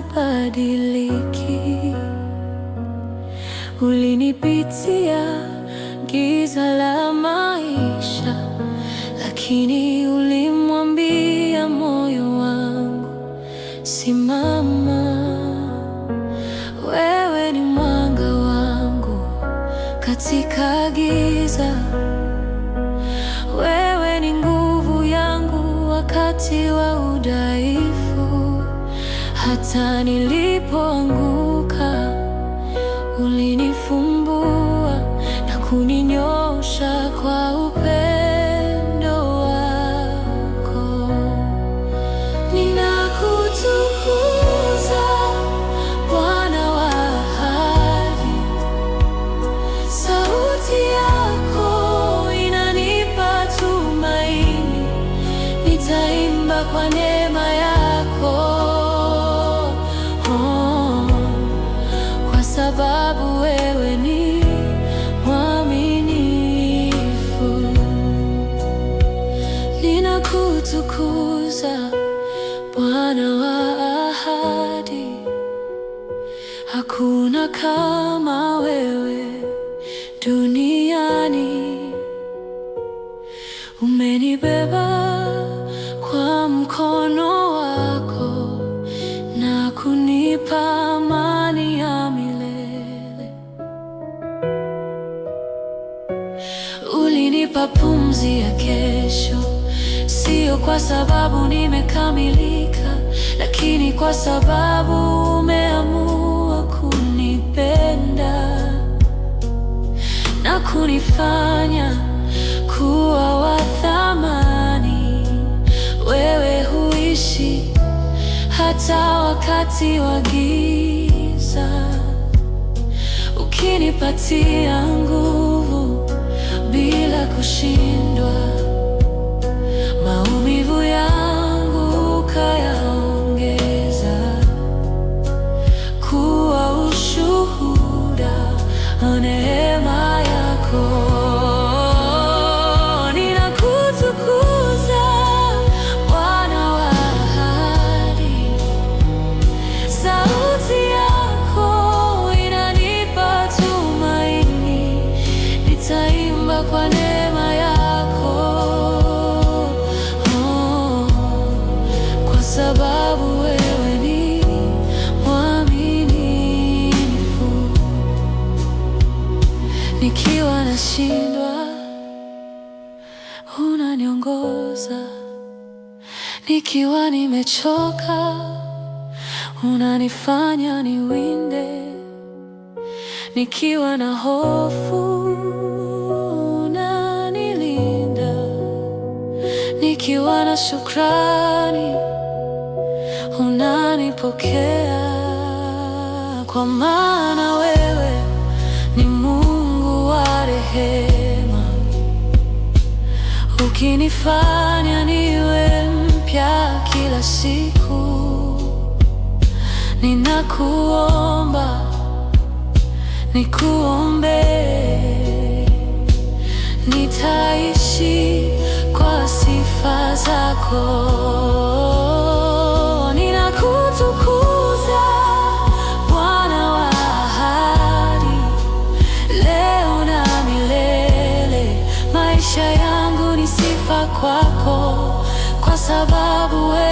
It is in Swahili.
hazibadiliki. Ulinipitia giza la maisha, lakini ulimwambia moyo wangu, simama. Wewe ni mwanga wangu katika giza, wewe ni nguvu yangu wakati wa udhaifu. Hata nilipoanguka, ulinifumbua na kuninyosha kwa upendo wako. Ninakutukuza, Bwana wa ahadi. Sauti yako inanipa tumaini, nitaimba kwa neema yako. Kwa sababu wewe ni mwaminifu. Ninakutukuza, Bwana wa ahadi. Hakuna kama wewe duniani. Umenibeba kwa mkono wako na kunipa amani ya milele. Ulinipa pumzi ya kesho, sio kwa sababu nimekamilika, lakini kwa sababu umeamua kunipenda na kunifanya kuwa wa thamani. Wewe huishi hata wakati wa giza, ukinipatia nguvu bila kushindwa. Maumivu yangu ukayaongeza kuwa ushuhuda wa neema yako. Kwa neema yako, kwa sababu wewe ni mwaminifu. Nikiwa nashindwa, unaniongoza. Nikiwa nimechoka, unanifanya niwinde. Nikiwa na hofu, nikiwa na shukrani, unanipokea. Kwa maana wewe ni Mungu wa rehema, ukinifanya niwe mpya kila siku. Ninakuomba nikuombe, nitaishi kwa sifa zako. Ninakutukuza, Bwana wa ahadi, leo na milele. Maisha yangu ni sifa kwako, kwa sababu wewe